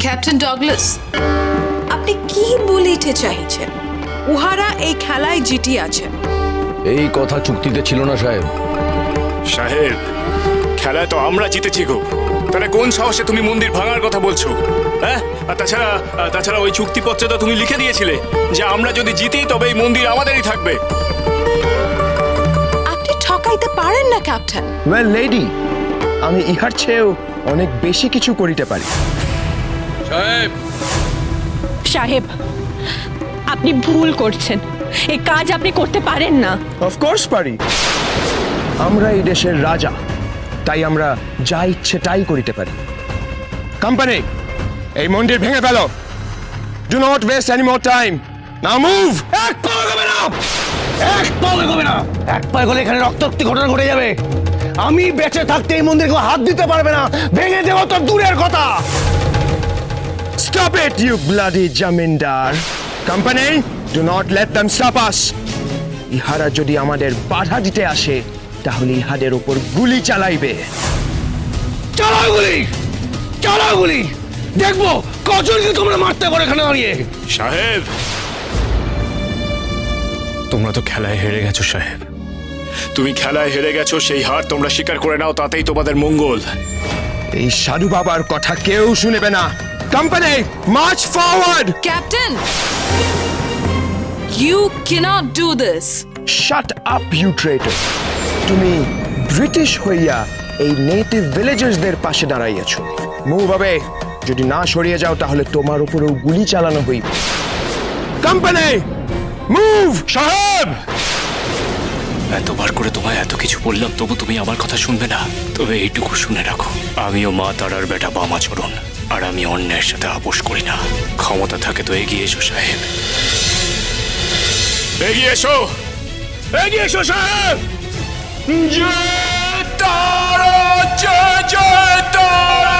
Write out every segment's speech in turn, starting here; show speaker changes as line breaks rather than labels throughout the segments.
Captain Douglas, আপনি কি বলিতে চাইছেন? উহারা এই খেলায় জিতি আছেন।
এই কথা চুক্তিতে ছিল না সাহেব।
সাহেব, খেলায় তো আমরা জিতেছি গো, তাহলে কোন সাহসে তুমি মন্দির ভাঙার কথা বলছো? হ্যাঁ, আর তাছাড়া ওই চুক্তিপত্রে তো তুমি লিখে দিয়েছিলে যে আমরা যদি জিতি তবে এই মন্দির আমাদেরই থাকবে।
আপনি ঠকাইতে পারেন না ক্যাপ্টেন।
ওয়েল লেডি, আমি ইহার চেয়েও অনেক বেশি কিছু করিতে পারি।
সাহেব, আপনি ভুল করছেন। এই কাজ আপনি করতে পারেন না।
অফকোর্স পারি। আমরা এই দেশের রাজা, তাই আমরা যা ইচ্ছে তাই করিতে পারি। কোম্পানি, এই মন্দির ভেঙে ফেলো। Do not waste any more time. Now move.
এক পা এগোবে না, এক পা এগোবে না। এক পা এগোলে এখানে রক্তাক্ত ঘটনা ঘটে যাবে। আমি বেঁচে থাকতে এই মন্দিরে কেউ হাত দিতে পারবে না। ভেঙে দেওয়া তো দূরের কথা।
Stop it, you bloody জামিনদার! Company, do not let them stop us. ইহারা যদি আমাদের বাধা দিতে আসে তাহলে ইহাদের উপর গুলি চালাইবে।
চালাও গুলি, চালাও গুলি। দেখবো কজনকে তোমরা মারতে পারো এখানে দাঁড়িয়ে।
সাহেব, তোমরা তো খেলায় হেরে গেছো সাহেব। তুমি খেলায় হেরে গেছো, সেই হার তোমরা স্বীকার করে নাও, তাতেই তোমাদের মঙ্গল।
এই সাধু বাবার কথা কেউ শুনেবে না। Company, march forward.
Captain, you cannot do this.
Shut up you traitor! তুমি ব্রিটিশ হইয়া এই নেটিভ ভিলেজার্সদের পাশে দাঁড়াইয়াছো। মুভ হবে। যদি না সরিয়ে যাও তাহলে তোমার উপরেও গুলি চালানো হইবে। Company, move!
সাহেব, এতবার করে তোমায় এত কিছু বললাম, তবু তুমি আমার কথা শুনবে না। তবে এইটুকু শুনে রাখো, আমিও মা তারার বেটা বামাচরণ, আর আমি অন্যের সাথে আপোষ করি না। ক্ষমতা থাকে তো এগিয়ে এসো সাহেব, এগিয়ে এসো, এগিয়ে এসো সাহেব। জয় তারা, জয় জয় তারা।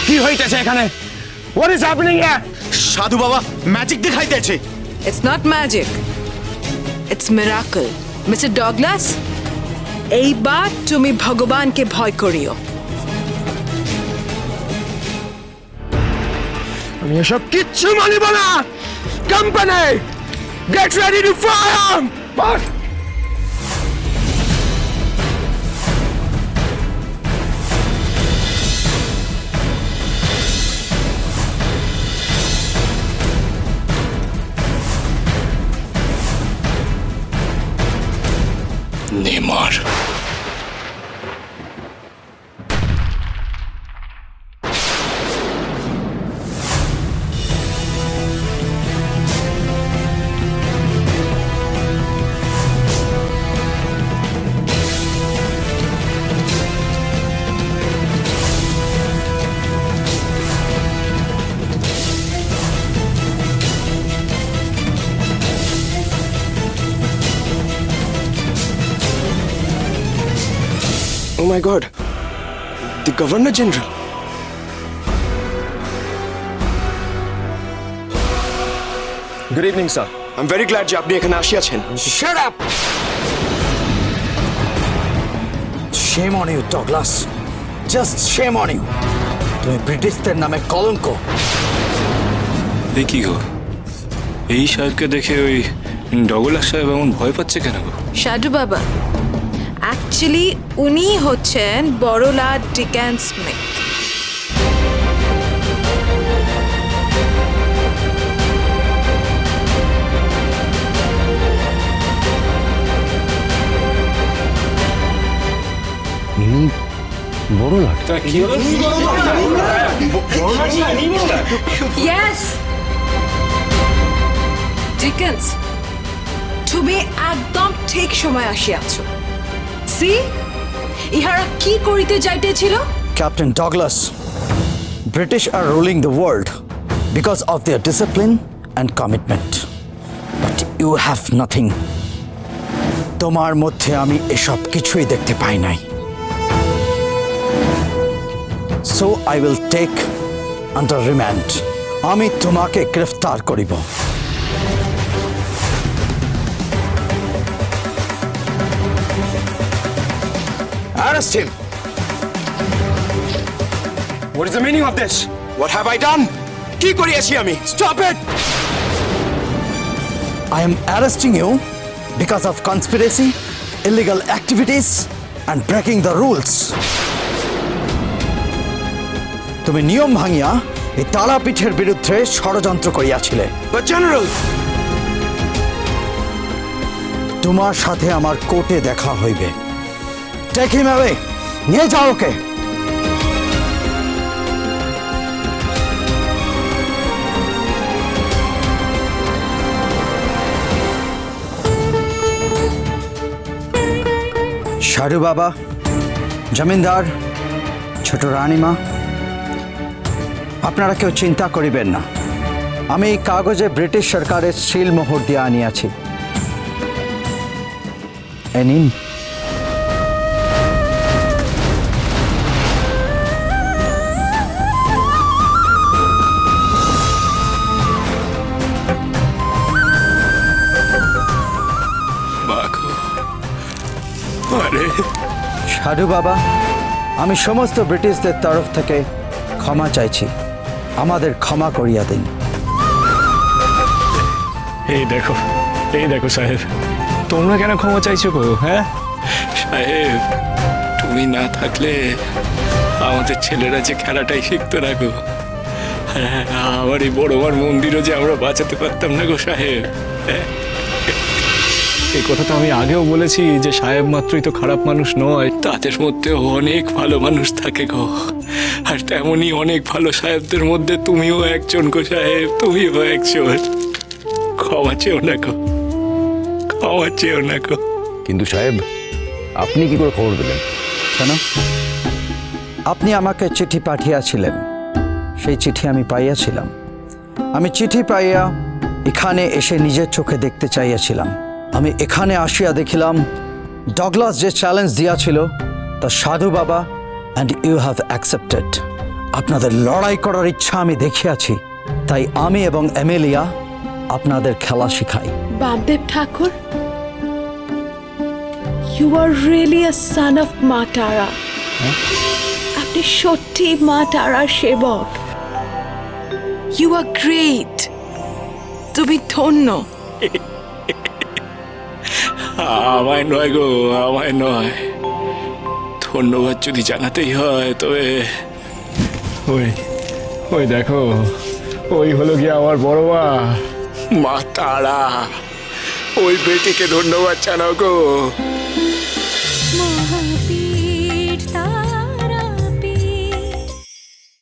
কি হইতেছে এখানে? What is happening here?
সাধু বাবা ম্যাজিক দেখাইতেছে।
It's not magic. It's miracle. Mister Douglas, এইবার তুমি ভগবানকে ভয় করিও।
আমি এসব কিচ্ছু মানিব না। Company, get ready to fire! বাস!
নেমার
oh my god, the governor general. Good evening sir, I am very glad যে আপনি এখানে আসিয়াছেন।
Shut up! Shame on you, Douglas. Just shame on you. তুমি ব্রিটিশদের নামে কলঙ্ক।
এই কি গো, এই সাহেবকে দেখে ওই ডগলাস সাহেব এমন ভয় পাচ্ছে কেন গো?
সাধু বাবা, অ্যাকচুয়ালি উনি হচ্ছেন বড়লাট ডিকেন স্মিথ।
বড় লাট?
তা কি হলো?
ইয়েস ডিকেন্স, তুমি একদম ঠিক সময় আসিয়াছো। সি, ইহারা কি করিতে যাইতেছিল?
Captain Douglas, British are ruling the world because of their discipline and commitment. But you have nothing. তোমার মধ্যে আমি এসব কিছুই দেখতে পাই নাই। So I will take under remand. আমি তোমাকে গ্রেফতার করিব।
Arrest him! What is the meaning of this? What have I done? কি করিয়াছি আমি? Stop it!
I am arresting you because of conspiracy, illegal activities, and breaking the rules. তুমি নিয়ম ভাঙিয়া এই তারাপীঠের বিরুদ্ধে ষড়যন্ত্র করিয়াছিলে।
But General!
তোমার সাথে আমার কোর্টে দেখা হইবে। Take him away. নিয়ে যাও ওকে। সাধু বাবা, জমিনদার, ছোট রানীমা, আপনারা কেউ চিন্তা করিবেন না। আমি এই কাগজে ব্রিটিশ সরকারের সিল মোহর দিয়ে আনিয়াছি। এ নিন।
মাগো, আরে
সাধু বাবা, আমি সমস্ত ব্রিটিশদের তরফ থেকে ক্ষমা চাইছি। আমাদের ক্ষমা করিয়া দিন।
এই দেখো সাহেব, তোমরা কেন ক্ষমা চাইছো গো? হ্যাঁ সাহেব, তুমি না থাকলে আমাদের ছেলেরা যে খেলাটাই শিখতো না গো। হ্যাঁ, আমার এই বড়মার মন্দিরও যে আমরা বাঁচাতে পারতাম না গো সাহেব। হ্যাঁ, এই কথা তো আমি আগেও বলেছি যে সাহেব মাত্রই তো খারাপ মানুষ নয়, তাদের মধ্যেও অনেক ভালো মানুষ থাকে গো। আর তেমনই অনেক ভালো সাহেবদের মধ্যে তুমিও একজন গো সাহেব, তুমিও একজন। ক্ষমা চেও না গো, ক্ষমা চেও না গো।
কিন্তু সাহেব, আপনি কি করে খবর পেলেন?
কেন? আপনি আমাকে চিঠি পাঠিয়েছিলেন, সেই চিঠি আমি পাইয়াছিলাম। আমি চিঠি পাইয়া এখানে এসে নিজের চোখে দেখতে চাইয়াছিলাম। আমি এখানে আসিয়া দেখিলাম ডগলাস যে চ্যালেঞ্জ দিয়াছিল তা সাধু বাবা অ্যান্ড ইউ হ্যাভ অ্যাকসেপ্টেড। আপনাদের লড়াই করার ইচ্ছা আমি দেখিয়াছি, তাই আমি এবং এমেলিয়া আপনাদের খেলা শিখাই।
Bamdev Thakur, you are really a son of Ma Tara. আপনি সত্যি মা তারার সেবক। You are great. তুমি ধন্য।
আমায় নয় গো, আমায় নয়। ধন্যবাদ যদি জানাতেই হয় তবে ওই দেখো, ওই হলো গিয়ে আমার বড় মা তারা। ওই বেটিকে ধন্যবাদ জানাও গো।